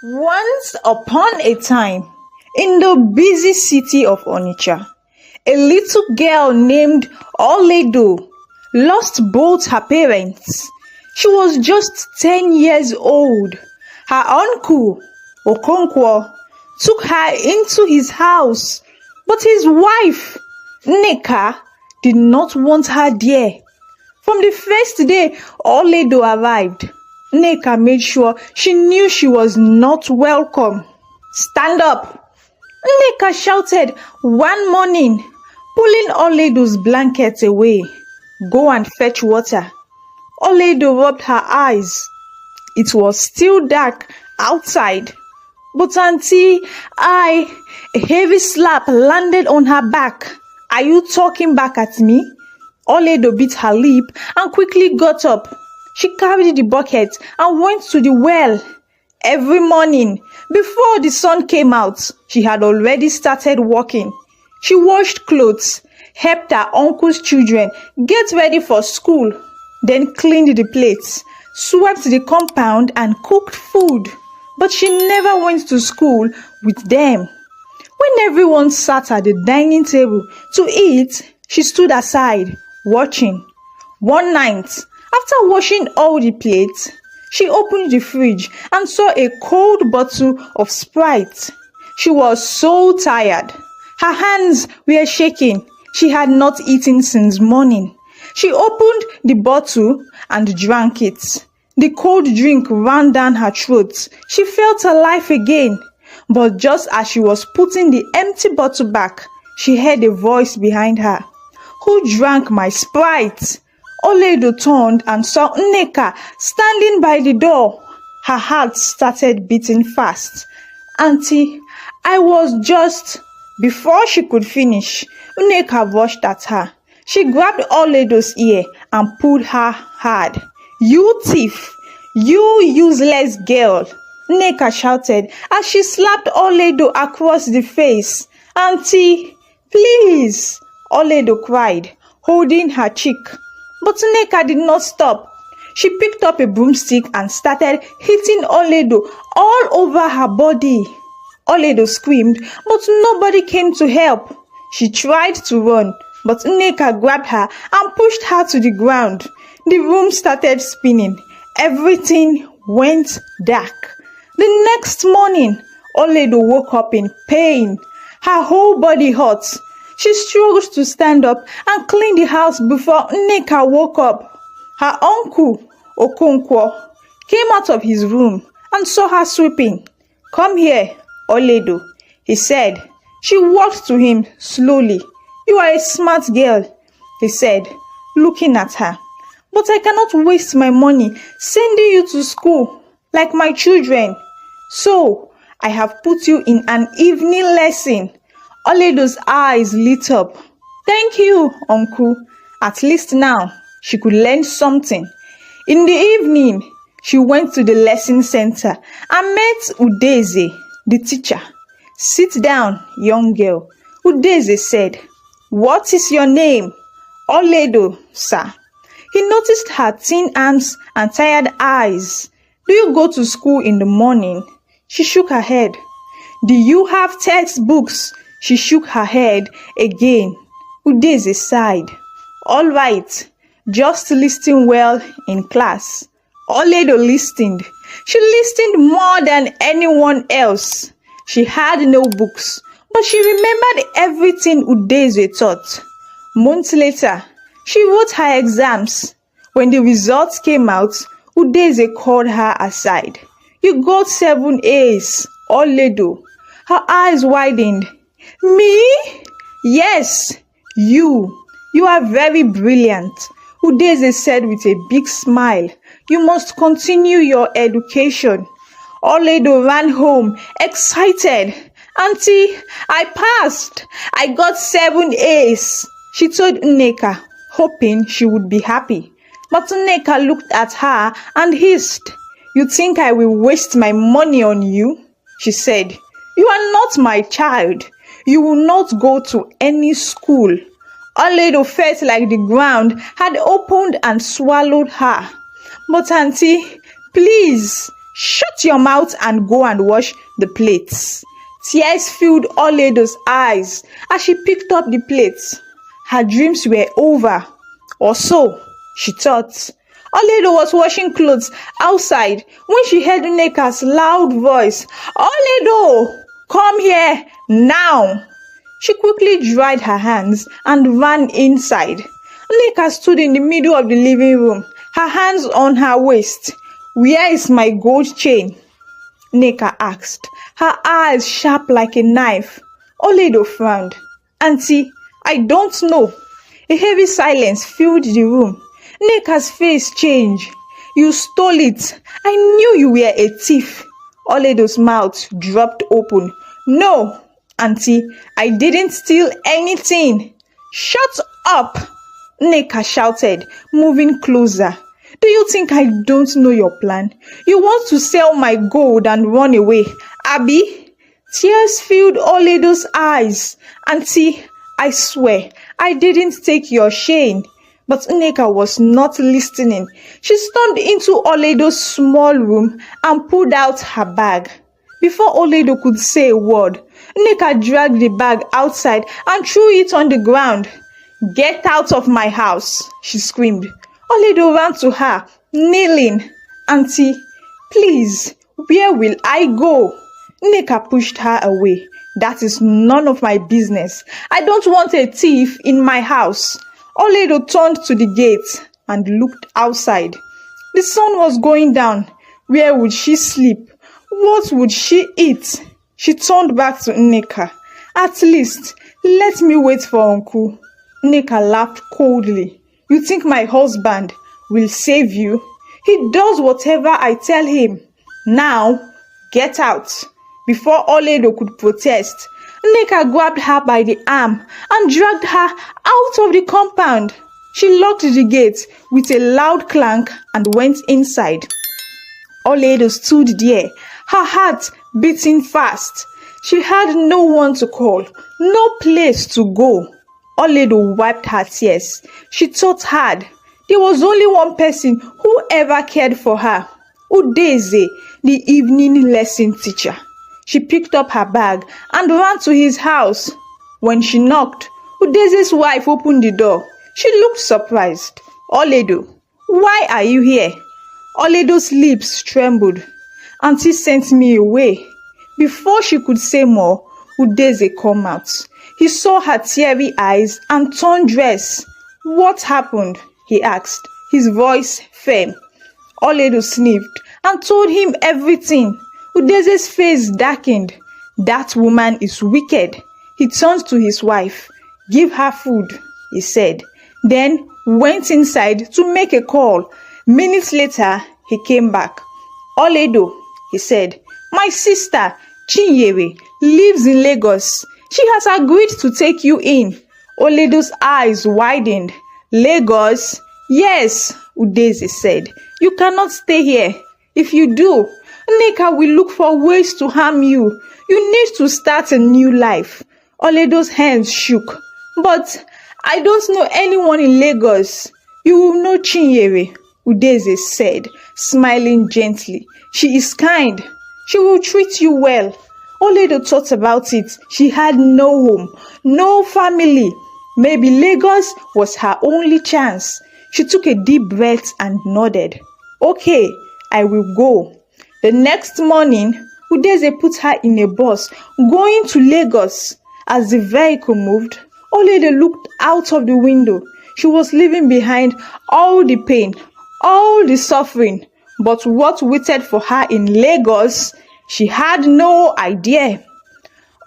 Once upon a time, in the busy city of Onitsha, a little girl named Olaedo lost both her parents. She was just 10 years old. Her uncle, Okonkwo, took her into his house, but his wife, Nneka, did not want her there. From the first day Olaedo arrived, Nneka made sure she knew she was not welcome. "Stand up!" Nneka shouted one morning, pulling Olaedo's blanket away. "Go and fetch water." Olaedo rubbed her eyes. It was still dark outside. "But Auntie, a heavy slap landed on her back. Are you talking back at me?" Olaedo bit her lip and quickly got up. She carried the bucket and went to the well. Every morning, before the sun came out, she had already started working. She washed clothes, helped her uncle's children get ready for school, then cleaned the plates, swept the compound and cooked food. But she never went to school with them. When everyone sat at the dining table to eat, she stood aside, watching. One night, after washing all the plates, she opened the fridge and saw a cold bottle of Sprite. She was so tired. Her hands were shaking. She had not eaten since morning. She opened the bottle and drank it. The cold drink ran down her throat. She felt alive again. But just as she was putting the empty bottle back, she heard a voice behind her. "Who drank my Sprite?" Olaedo turned and saw Nneka standing by the door. Her heart started beating fast. "Auntie, I was just..." Before she could finish, Nneka rushed at her. She grabbed Olaedo's ear and pulled her hard. "You thief! You useless girl!" Nneka shouted as she slapped Olaedo across the face. "Auntie, please!" Olaedo cried, holding her cheek. But Nneka did not stop. She picked up a broomstick and started hitting Olaedo all over her body. Olaedo screamed, but nobody came to help. She tried to run, but Nneka grabbed her and pushed her to the ground. The room started spinning. Everything went dark. The next morning, Olaedo woke up in pain. Her whole body hurt. She struggled to stand up and clean the house before Nneka woke up. Her uncle, Okonkwo, came out of his room and saw her sweeping. "Come here, Olaedo," he said. She walked to him slowly. "You are a smart girl," he said, looking at her. "But I cannot waste my money sending you to school like my children. So, I have put you in an evening lesson." Olaedo's eyes lit up. "Thank you, Uncle. At least now, she could learn something." In the evening, she went to the lesson center and met Udeze, the teacher. "Sit down, young girl," Udeze said. "What is your name?" "Olaedo, sir." He noticed her thin arms and tired eyes. "Do you go to school in the morning?" She shook her head. "Do you have textbooks?" She shook her head again. Udeze sighed. "All right, just listen well in class." Olaedo listened. She listened more than anyone else. She had no books, but she remembered everything Udeze taught. Months later, she wrote her exams. When the results came out, Udeze called her aside. "You got 7 A's, Olaedo." Her eyes widened. "Me?" "Yes, you. You are very brilliant," Udeze said with a big smile. "You must continue your education." Olaedo ran home, excited. "Auntie, I passed. I got 7 A's, she told Nneka, hoping she would be happy. But Nneka looked at her and hissed. "You think I will waste my money on you?" she said. "You are not my child. You will not go to any school." Olaedo felt like the ground had opened and swallowed her. "But Auntie, please," Shut your mouth and go and wash the plates. Tears filled Olaedo's eyes as she picked up the plates. Her dreams were over, or so she thought. Olaedo was washing clothes outside when she heard Nneka's loud voice. Olaedo, come here now. She quickly dried her hands and ran inside. Nneka stood in the middle of the living room, her hands on her waist. Where is my gold chain? Nneka asked, her eyes sharp like a knife. Olaedo frowned. Auntie, I don't know. A heavy silence filled the room. Nneka's face changed. You stole it. I knew you were a thief. Olaedo's mouth dropped open. No, Auntie, I didn't steal anything. Shut up, Nneka shouted, moving closer. Do you think I don't know your plan? You want to sell my gold and run away, Abby? Tears filled Olaedo's eyes. Auntie, I swear, I didn't take your chain. But Nneka was not listening. She stormed into Olaedo's small room and pulled out her bag. Before Olaedo could say a word, Nneka dragged the bag outside and threw it on the ground. Get out of my house, she screamed. Olaedo ran to her, kneeling. Auntie, please, where will I go? Nneka pushed her away. That is none of my business. I don't want a thief in my house. Olaedo turned to the gate and looked outside. The sun was going down. Where would she sleep? What would she eat? She turned back to Nneka. At least, let me wait for Uncle. Nneka laughed coldly. You think my husband will save you? He does whatever I tell him. Now, get out. Before Olaedo could protest, Nneka grabbed her by the arm and dragged her out of the compound. She locked the gate with a loud clank and went inside. Olaedo stood there, her heart beating fast. She had no one to call, no place to go. Olaedo wiped her tears. She thought hard. There was only one person who ever cared for her, Udeze, the evening lesson teacher. She picked up her bag and ran to his house. When she knocked, Udeze's wife opened the door. She looked surprised. Olaedo, why are you here? Olaedo's lips trembled. Auntie sent me away. Before she could say more, Udeze came out. He saw her teary eyes and torn dress. What happened? He asked, his voice firm. Olaedo sniffed and told him everything. Udeze's face darkened. That woman is wicked. He turned to his wife. Give her food, he said. Then went inside to make a call. Minutes later, he came back. Olaedo, he said, my sister, Chinyere, lives in Lagos. She has agreed to take you in. Olaedo's eyes widened. Lagos? Yes, Udeze said. You cannot stay here. If you do, Nneka will look for ways to harm you. You need to start a new life. Olaedo's hands shook. But I don't know anyone in Lagos. You will know Chinyere, Udeze said, smiling gently. She is kind. She will treat you well. Olaedo thought about it. She had no home, no family. Maybe Lagos was her only chance. She took a deep breath and nodded. Okay, I will go. The next morning, Udeze put her in a bus going to Lagos. As the vehicle moved, Olaedo looked out of the window. She was leaving behind all the pain, all the suffering. But what waited for her in Lagos, she had no idea.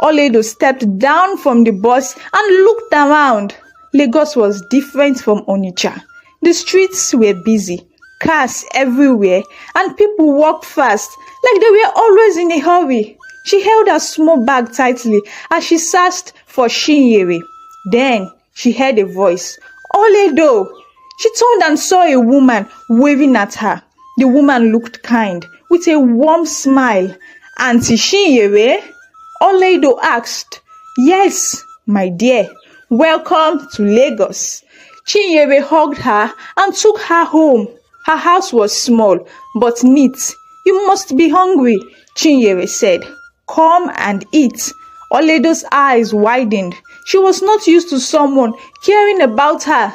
Olaedo stepped down from the bus and looked around. Lagos was different from Onitsha. The streets were busy, cars everywhere, and people walked fast like they were always in a hurry. She held her small bag tightly as she searched for Chinyere. Then she heard a voice. Olaedo! She turned and saw a woman waving at her. The woman looked kind, with a warm smile. Auntie Chinyere? Olaedo asked. Yes, my dear. Welcome to Lagos. Chinyere hugged her and took her home. Her house was small but neat. You must be hungry, Chinyere said. Come and eat. Olaedo's eyes widened. She was not used to someone caring about her.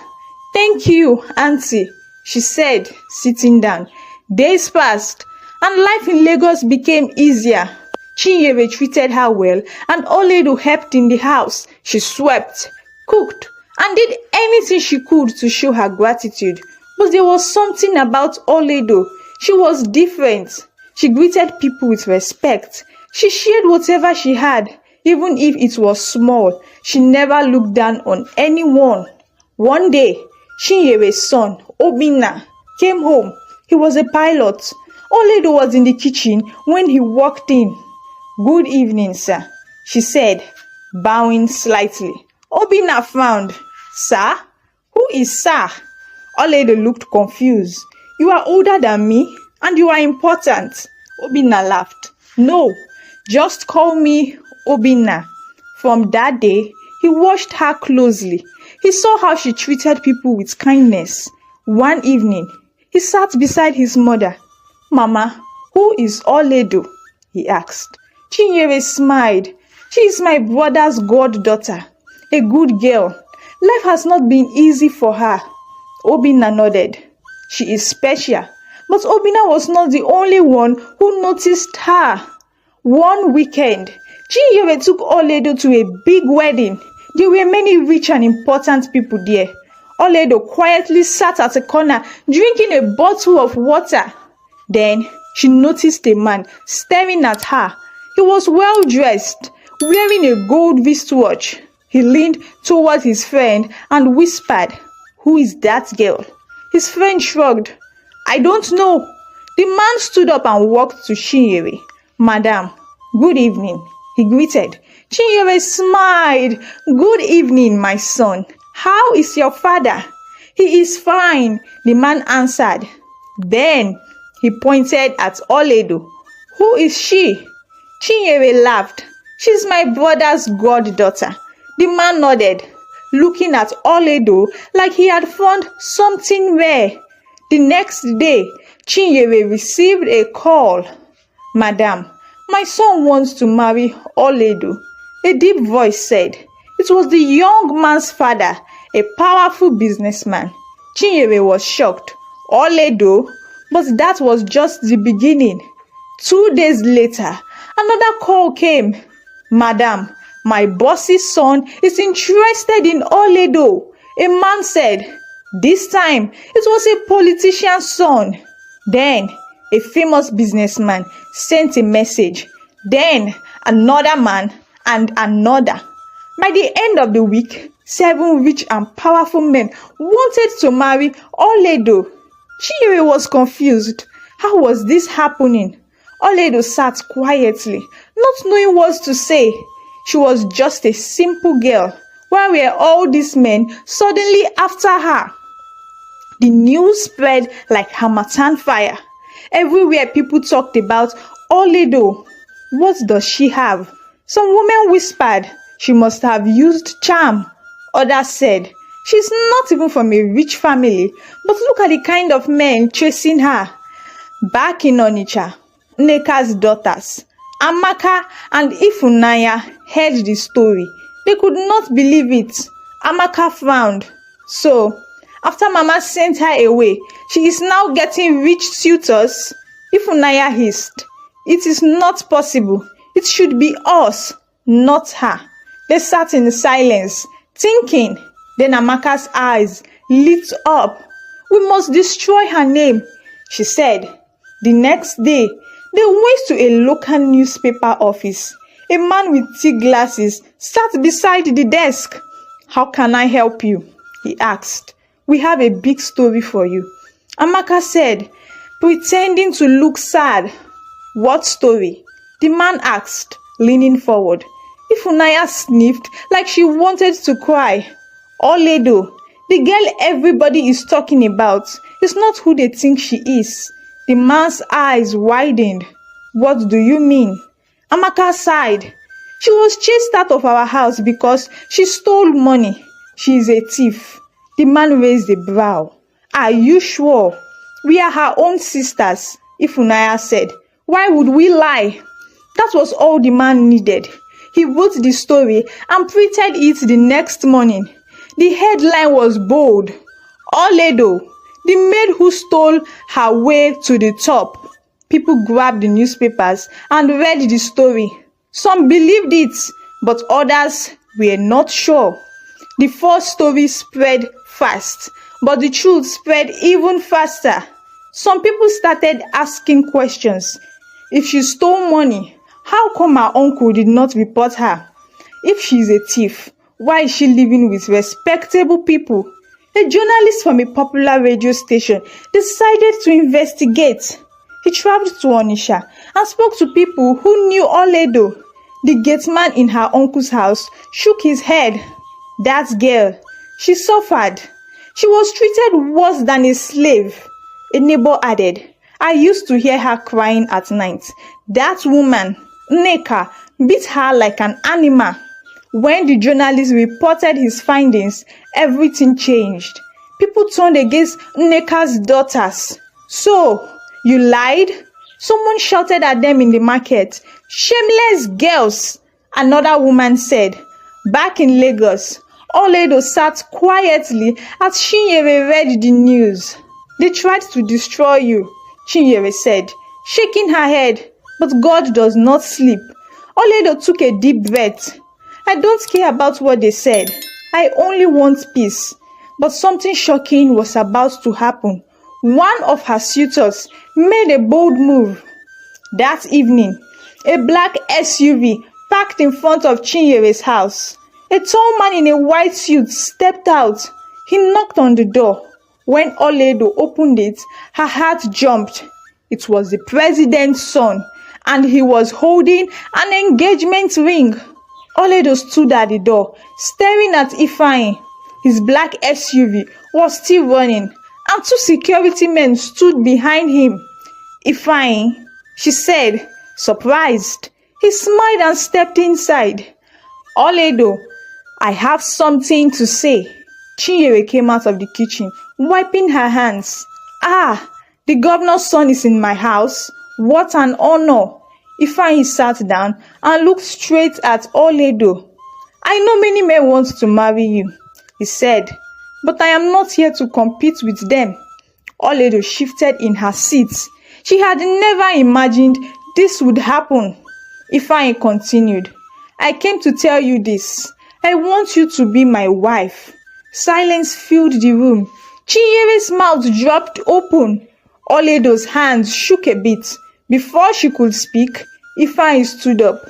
Thank you, Auntie, she said, sitting down. Days passed, and life in Lagos became easier. Chinyere treated her well, and Olaedo helped in the house. She swept, cooked, and did anything she could to show her gratitude. But there was something about Olaedo. She was different. She greeted people with respect. She shared whatever she had, even if it was small. She never looked down on anyone. One day, Chinyere's son, Obinna, came home. He was a pilot. Olaedo was in the kitchen when he walked in. Good evening, sir, she said, bowing slightly. Obinna frowned. Sir? Who is sir? Olaedo looked confused. You are older than me, and you are important. Obinna laughed. No, just call me Obinna. From that day, he watched her closely. He saw how she treated people with kindness. One evening, he sat beside his mother. Mama, who is Olaedo? He asked. Chinyere smiled. She is my brother's goddaughter, a good girl. Life has not been easy for her. Obinna nodded. She is special, but Obinna was not the only one who noticed her. One weekend, Chinyere took Olaedo to a big wedding. There were many rich and important people there. Olaedo quietly sat at a corner drinking a bottle of water. Then she noticed a man staring at her. He was well dressed, wearing a gold wristwatch. He leaned toward his friend and whispered, Who is that girl? His friend shrugged. I don't know. The man stood up and walked to Chinyere. Madam, good evening, he greeted. Chinyere smiled. Good evening, my son. How is your father? He is fine, the man answered. Then he pointed at Olaedo. Who is she? Chinyere laughed. She's my brother's goddaughter. The man nodded, looking at Olaedo like he had found something rare. The next day, Chinyere received a call. Madam, my son wants to marry Olaedo. A deep voice said. It was the young man's father, a powerful businessman. Chinyere was shocked. Olaedo? But that was just the beginning. 2 days later, another call came. Madam, my boss's son is interested in Olaedo. A man said. This time, it was a politician's son. Then, a famous businessman sent a message. Then, another man and another. By the end of the week, 7 rich and powerful men wanted to marry Olaedo. Chinyere was confused. How was this happening? Olaedo sat quietly, not knowing what to say. She was just a simple girl. Why were all these men suddenly after her? The news spread like Harmattan fire. Everywhere people talked about Olaedo. What does she have? Some women whispered she must have used charm. Others said she's not even from a rich family. But look at the kind of men chasing her. Back in Onitsha, Nneka's daughters, Amaka and Ifunanya, heard the story. They could not believe it. Amaka frowned. So, after Mama sent her away, she is now getting rich suitors? Ifunanya hissed. It is not possible. It should be us, not her. They sat in silence, thinking. Then Amaka's eyes lit up. We must destroy her name, she said. The next day, they went to a local newspaper office. A man with thick glasses sat beside the desk. How can I help you? He asked. We have a big story for you, Amaka said, pretending to look sad. What story? The man asked, leaning forward. Ifunanya sniffed like she wanted to cry. Olaedo, the girl everybody is talking about, is not who they think she is. The man's eyes widened. What do you mean? Amaka sighed. She was chased out of our house because she stole money. She is a thief. The man raised a brow. Are you sure? We are her own sisters. Ifunanya said. Why would we lie? That was all the man needed. He wrote the story and printed it the next morning. The headline was bold. Olaedo, the maid who stole her way to the top. People grabbed the newspapers and read the story. Some believed it, but others were not sure. The first story spread fast, but the truth spread even faster. Some people started asking questions. If she stole money, how come her uncle did not report her? If she is a thief, why is she living with respectable people? A journalist from a popular radio station decided to investigate. He traveled to Onitsha and spoke to people who knew Olaedo. The gate man in her uncle's house shook his head. That girl, she suffered. She was treated worse than a slave. A neighbor added, I used to hear her crying at night. That woman, Nneka, beat her like an animal. When the journalist reported his findings, everything changed. People turned against Nneka's daughters. So, you lied? Someone shouted at them in the market. Shameless girls, another woman said. Back in Lagos, Olaedo sat quietly as Chinyere read the news. They tried to destroy you, Chinyere said, shaking her head. But God does not sleep. Olaedo took a deep breath. I don't care about what they said. I only want peace. But something shocking was about to happen. One of her suitors made a bold move. That evening, a black SUV parked in front of Chinyere's house. A tall man in a white suit stepped out. He knocked on the door. When Olaedo opened it, her heart jumped. It was the president's son, and he was holding an engagement ring. Olaedo stood at the door, staring at Ifeanyi. His black SUV was still running, and two security men stood behind him. Ifeanyi, she said, surprised. He smiled and stepped inside. Olaedo, I have something to say. Chinyere came out of the kitchen, wiping her hands. Ah, the governor's son is in my house. What an honor. Ifeanyi sat down and looked straight at Olaedo. I know many men want to marry you, he said, but I am not here to compete with them. Olaedo shifted in her seat. She had never imagined this would happen. Ifeanyi continued, I came to tell you this. I want you to be my wife. Silence filled the room. Chinyere's mouth dropped open. Olaedo's hands shook a bit. Before she could speak, Ifeanyi stood up.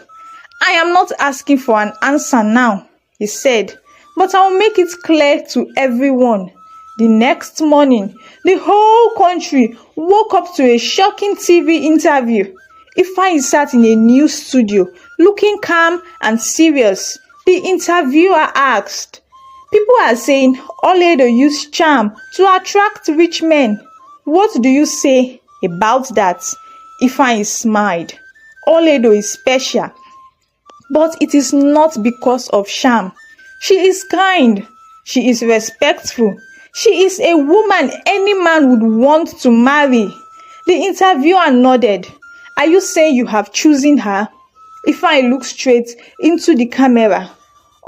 I am not asking for an answer now, he said, but I will make it clear to everyone. The next morning, the whole country woke up to a shocking TV interview. Ifeanyi sat in a news studio, looking calm and serious. The interviewer asked, people are saying Olaedo used charm to attract rich men. What do you say about that? Ifeanyi smiled. Olaedo is special, but it is not because of charm. She is kind. She is respectful. She is a woman any man would want to marry. The interviewer nodded. Are you saying you have chosen her? Ifeanyi looked straight into the camera.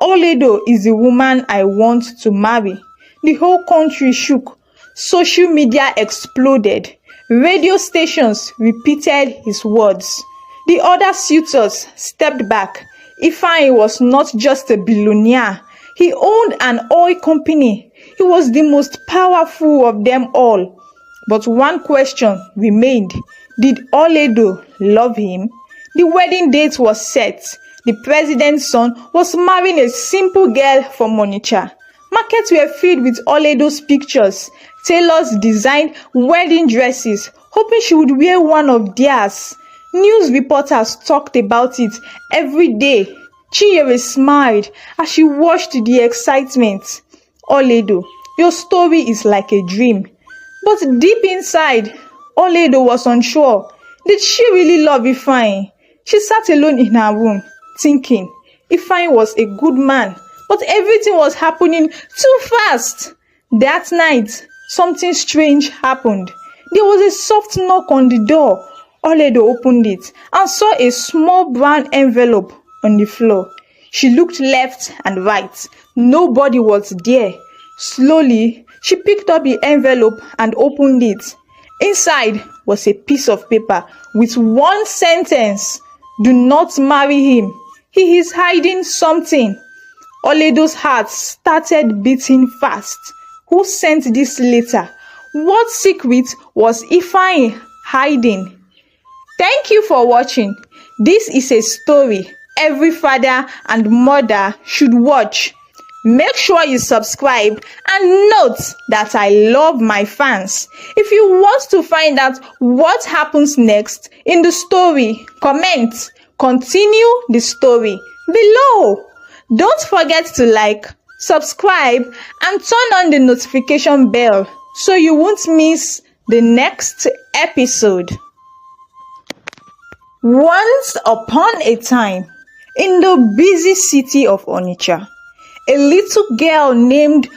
Olaedo is the woman I want to marry. The whole country shook. Social media exploded. Radio stations repeated his words. The other suitors stepped back. Ifeanyi was not just a billionaire. He owned an oil company. He was the most powerful of them all. But one question remained. Did Olaedo love him? The wedding date was set. The president's son was marrying a simple girl from Onitsha. Markets were filled with Olaedo's pictures. Tailors designed wedding dresses, hoping she would wear one of theirs. News reporters talked about it every day. Chinyere smiled as she watched the excitement. Olaedo, your story is like a dream. But deep inside, Olaedo was unsure. Did she really love Ifeanyi? She sat alone in her room, thinking. Ifeanyi was a good man, but everything was happening too fast. That night, something strange happened. There was a soft knock on the door. Olaedo opened it and saw a small brown envelope on the floor. She looked left and right. Nobody was there. Slowly, she picked up the envelope and opened it. Inside was a piece of paper with one sentence: "Do not marry him. He is hiding something." Olaedo's heart started beating fast. Who sent this letter? What secret was Ifeanyi hiding? Thank you for watching. This is a story every father and mother should watch. Make sure you subscribe and note that I love my fans. If you want to find out what happens next in the story, comment "Continue the story" below. Don't forget to like, subscribe, and turn on the notification bell so you won't miss the next episode. Once upon a time, in the busy city of Onitsha, a little girl named